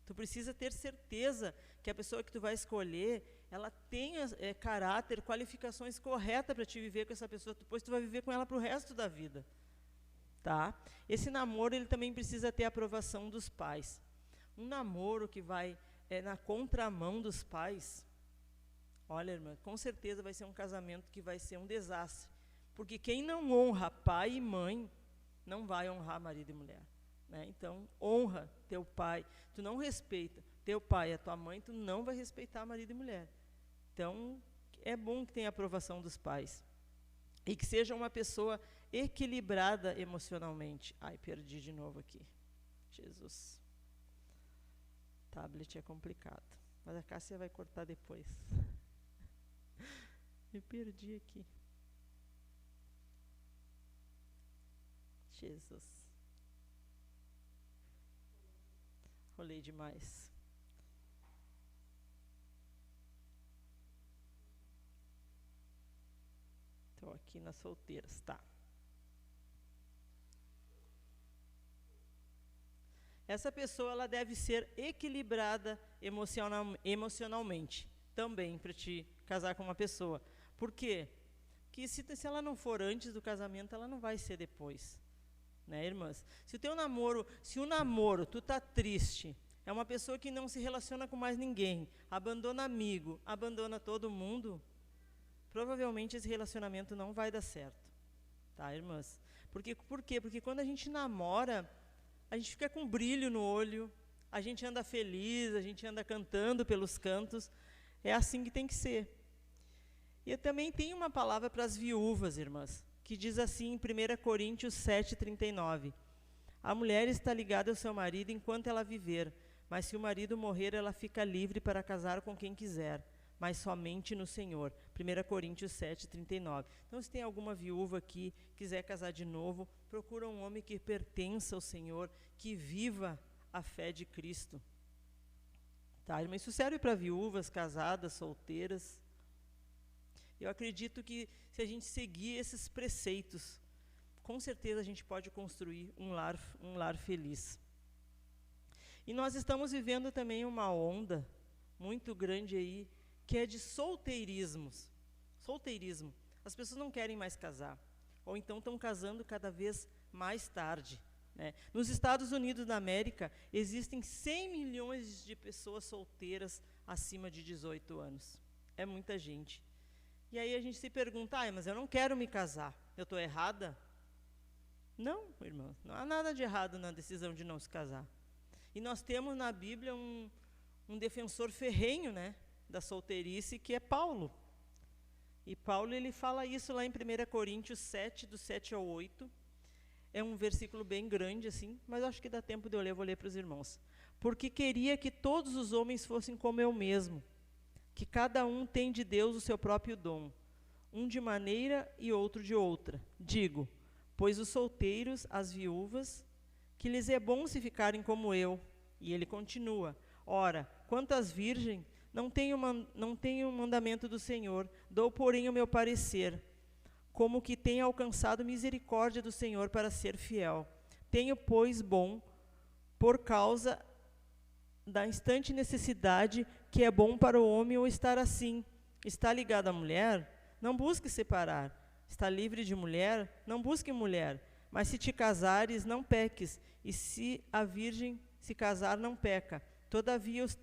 Tu precisa ter certeza que a pessoa que tu vai escolher, ela tenha caráter, qualificações corretas para te viver com essa pessoa. Depois tu vai viver com ela para o resto da vida. Tá? Esse namoro ele também precisa ter a aprovação dos pais. Um namoro que vai na contramão dos pais, olha, irmã, com certeza vai ser um casamento que vai ser um desastre. Porque quem não honra pai e mãe, não vai honrar marido e mulher. Né? Então, honra teu pai. Tu não respeita teu pai e a tua mãe, tu não vai respeitar marido e mulher. Então, é bom que tenha a aprovação dos pais. E que seja uma pessoa equilibrada emocionalmente. Ai, perdi de novo aqui. Jesus. Tablet é complicado. Mas a Cássia vai cortar depois. Me perdi aqui. Jesus. Enrolei demais. Estou aqui nas solteiras, tá. Essa pessoa ela deve ser equilibrada emocionalmente também para te casar com uma pessoa. Por quê? Porque se ela não for antes do casamento, ela não vai ser depois. Né, irmãs? Se o namoro, tu tá triste, é uma pessoa que não se relaciona com mais ninguém, abandona amigo, abandona todo mundo, provavelmente esse relacionamento não vai dar certo. Tá, irmãs? Por quê? Porque quando a gente namora, a gente fica com brilho no olho, a gente anda feliz, a gente anda cantando pelos cantos. É assim que tem que ser. E eu também tenho uma palavra para as viúvas, irmãs, que diz assim em 1 Coríntios 7:39. A mulher está ligada ao seu marido enquanto ela viver, mas se o marido morrer, ela fica livre para casar com quem quiser, mas somente no Senhor. 1 Coríntios 7:39. Então, se tem alguma viúva aqui, quiser casar de novo, procura um homem que pertença ao Senhor, que viva a fé de Cristo. Tá, irmã? Isso serve para viúvas, casadas, solteiras. Eu acredito que se a gente seguir esses preceitos, com certeza a gente pode construir um lar feliz. E nós estamos vivendo também uma onda muito grande aí, que é de solteirismo. As pessoas não querem mais casar, ou então estão casando cada vez mais tarde. Né? Nos Estados Unidos da América, existem 100 milhões de pessoas solteiras acima de 18 anos. É muita gente. E aí a gente se pergunta, mas eu não quero me casar, eu estou errada? Não, irmã, não há nada de errado na decisão de não se casar. E nós temos na Bíblia um defensor ferrenho, né, da solteirice, que é Paulo. E Paulo ele fala isso lá em 1 Coríntios 7, do 7 ao 8. É um versículo bem grande, assim, mas acho que dá tempo de eu ler, vou ler para os irmãos. Porque queria que todos os homens fossem como eu mesmo, que cada um tem de Deus o seu próprio dom, um de maneira e outro de outra. Digo, pois os solteiros, as viúvas, que lhes é bom se ficarem como eu. E ele continua, ora, quanto às virgens, não tenho o mandamento do Senhor, dou, porém, o meu parecer, como que tenha alcançado misericórdia do Senhor para ser fiel. Tenho, pois, bom, por causa da instante necessidade, que é bom para o homem ou estar assim. Está ligado à mulher? Não busque separar. Está livre de mulher? Não busque mulher. Mas se te casares, não peques. E se a virgem se casar, não peca. Todavia os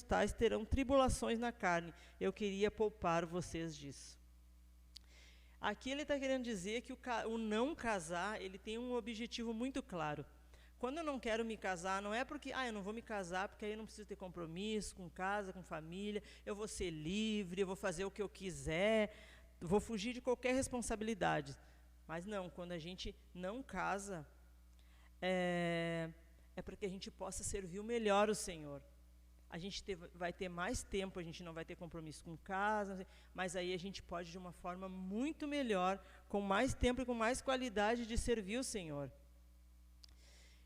tais terão tribulações na carne. Eu queria poupar vocês disso. Aqui ele está querendo dizer que o não casar, ele tem um objetivo muito claro. Quando eu não quero me casar, não é porque, eu não vou me casar, porque aí eu não preciso ter compromisso com casa, com família, eu vou ser livre, eu vou fazer o que eu quiser, vou fugir de qualquer responsabilidade. Mas não, quando a gente não casa, é para que a gente possa servir o melhor o Senhor. A gente vai ter mais tempo, a gente não vai ter compromisso com casa, mas aí a gente pode, de uma forma muito melhor, com mais tempo e com mais qualidade, de servir o Senhor.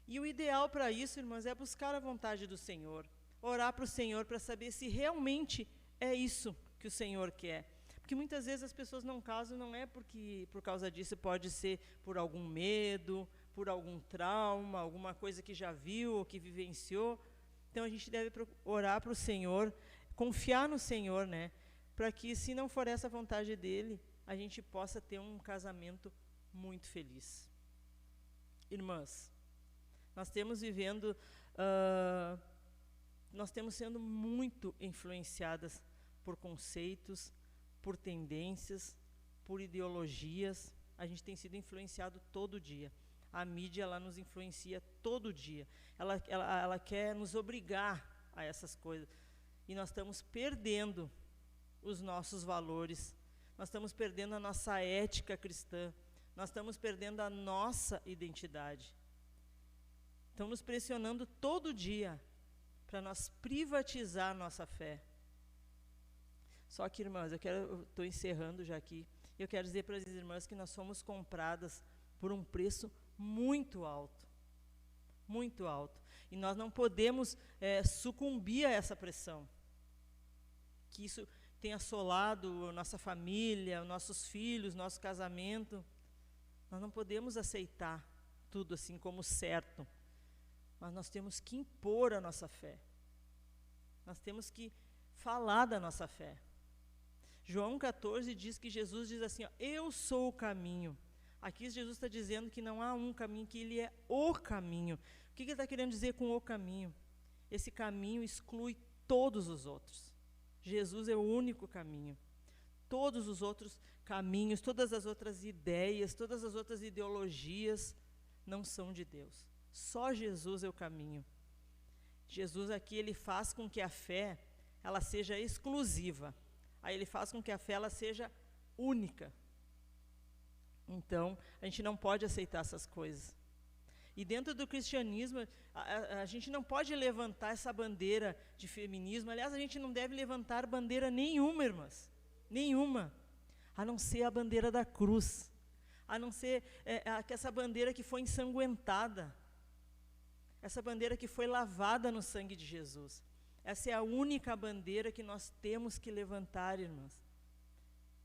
E o ideal para isso, irmãs, é buscar a vontade do Senhor, orar para o Senhor para saber se realmente é isso que o Senhor quer. Porque muitas vezes as pessoas não casam, não é porque por causa disso, pode ser por algum medo, por algum trauma, alguma coisa que já viu ou que vivenciou. Então a gente deve orar para o Senhor, confiar no Senhor, né? Para que, se não for essa a vontade dele, a gente possa ter um casamento muito feliz. Irmãs, nós temos sendo muito influenciadas por conceitos, por tendências, por ideologias. A gente tem sido influenciado todo dia. A mídia, ela nos influencia todo dia. Ela quer nos obrigar a essas coisas. E nós estamos perdendo os nossos valores. Nós estamos perdendo a nossa ética cristã. Nós estamos perdendo a nossa identidade. Estão nos pressionando todo dia para nós privatizar a nossa fé. Só que, irmãs, eu estou encerrando já aqui. Eu quero dizer para as irmãs que nós somos compradas por um preço muito alto. muito alto. E nós não podemos sucumbir a essa pressão. Que isso tem assolado a nossa família, os nossos filhos, nosso casamento. Nós não podemos aceitar tudo assim como certo. Mas nós temos que impor a nossa fé. Nós temos que falar da nossa fé. João 14 diz que Jesus diz assim, ó, eu sou o caminho. Aqui Jesus está dizendo que não há um caminho, que Ele é o caminho. O que Ele está querendo dizer com o caminho? Esse caminho exclui todos os outros. Jesus é o único caminho. Todos os outros caminhos, todas as outras ideias, todas as outras ideologias não são de Deus. Só Jesus é o caminho. Jesus aqui, Ele faz com que a fé, ela seja exclusiva. Aí Ele faz com que a fé, ela seja única. Então, a gente não pode aceitar essas coisas. E dentro do cristianismo, a gente não pode levantar essa bandeira de feminismo. Aliás, a gente não deve levantar bandeira nenhuma, irmãs. Nenhuma. A não ser a bandeira da cruz. A não ser essa bandeira que foi ensanguentada. Essa bandeira que foi lavada no sangue de Jesus. Essa é a única bandeira que nós temos que levantar, irmãs.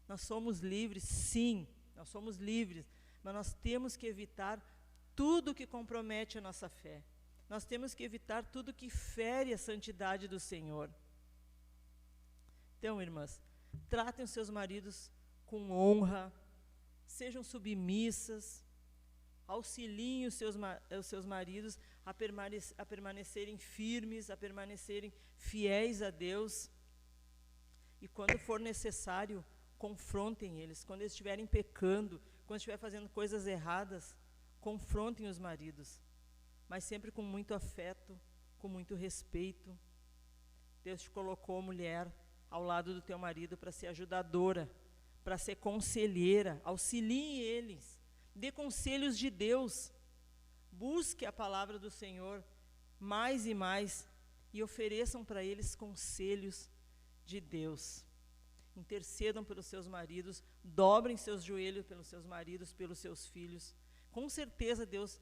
Nós somos livres, sim. Nós somos livres, mas nós temos que evitar tudo que compromete a nossa fé. Nós temos que evitar tudo que fere a santidade do Senhor. Então, irmãs, tratem os seus maridos com honra, sejam submissas, auxiliem os seus maridos a permanecerem firmes, a permanecerem fiéis a Deus. E quando for necessário, confrontem eles. Quando eles estiverem pecando, quando estiverem fazendo coisas erradas, confrontem os maridos. Mas sempre com muito afeto, com muito respeito. Deus te colocou, mulher, ao lado do teu marido para ser ajudadora, para ser conselheira. Auxilie eles. Dê conselhos de Deus. Busque a palavra do Senhor mais e mais e ofereçam para eles conselhos de Deus. Intercedam pelos seus maridos, dobrem seus joelhos pelos seus maridos, pelos seus filhos. Com certeza Deus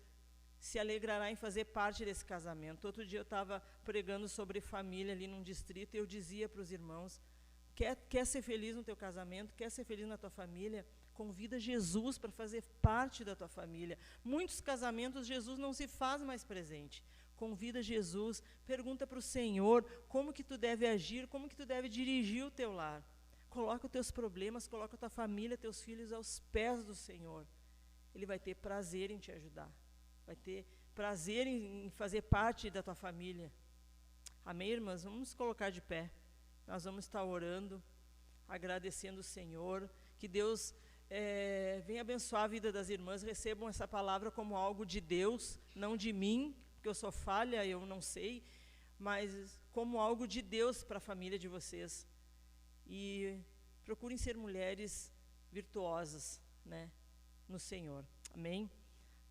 se alegrará em fazer parte desse casamento. Outro dia eu estava pregando sobre família ali num distrito e eu dizia para os irmãos, quer ser feliz no teu casamento, quer ser feliz na tua família, convida Jesus para fazer parte da tua família. Muitos casamentos Jesus não se faz mais presente. Convida Jesus, pergunta para o Senhor como que tu deve agir, como que tu deve dirigir o teu lar. Coloca os teus problemas, coloca a tua família, teus filhos aos pés do Senhor. Ele vai ter prazer em te ajudar. Vai ter prazer em fazer parte da tua família. Amém, irmãs? Vamos nos colocar de pé. Nós vamos estar orando, agradecendo o Senhor. Que Deus venha abençoar a vida das irmãs. Recebam essa palavra como algo de Deus, não de mim, porque eu sou falha, eu não sei, mas como algo de Deus para a família de vocês. E procurem ser mulheres virtuosas, né, no Senhor. Amém?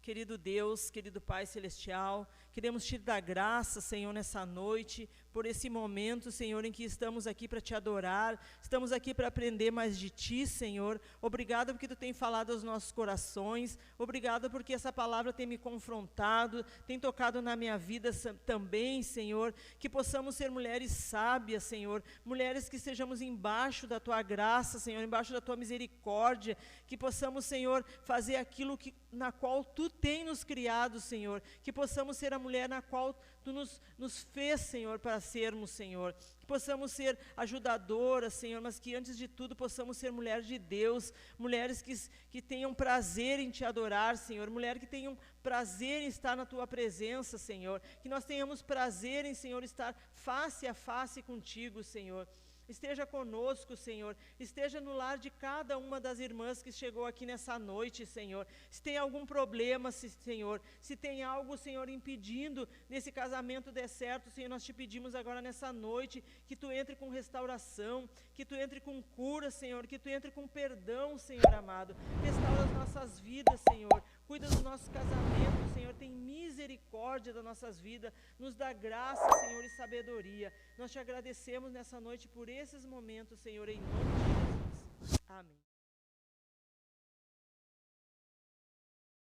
Querido Deus, querido Pai Celestial, queremos te dar graça, Senhor, nessa noite, por esse momento, Senhor, em que estamos aqui para te adorar, estamos aqui para aprender mais de ti, Senhor. Obrigado porque tu tem falado aos nossos corações, obrigado porque essa palavra tem me confrontado, tem tocado na minha vida também, Senhor, que possamos ser mulheres sábias, Senhor, mulheres que estejamos embaixo da tua graça, Senhor, embaixo da tua misericórdia, que possamos, Senhor, fazer aquilo na qual tu tem nos criado, Senhor, que possamos ser a mulher na qual tu nos fez, Senhor, para sermos, Senhor, que possamos ser ajudadoras, Senhor, mas que antes de tudo possamos ser mulheres de Deus, mulheres que tenham prazer em te adorar, Senhor, mulheres que tenham prazer em estar na tua presença, Senhor, que nós tenhamos prazer em, Senhor, estar face a face contigo, Senhor. Esteja conosco, Senhor, esteja no lar de cada uma das irmãs que chegou aqui nessa noite, Senhor. Se tem algum problema, Senhor, se tem algo, Senhor, impedindo nesse casamento der certo, Senhor, nós te pedimos agora nessa noite que tu entre com restauração, que tu entre com cura, Senhor, que tu entre com perdão, Senhor amado. Restaura as nossas vidas, Senhor, cuida do nosso casamento, Senhor, tem misericórdia das nossas vidas, nos dá graça, Senhor, e sabedoria. Nós te agradecemos nessa noite por esses momentos, Senhor, em nome de Jesus. Amém.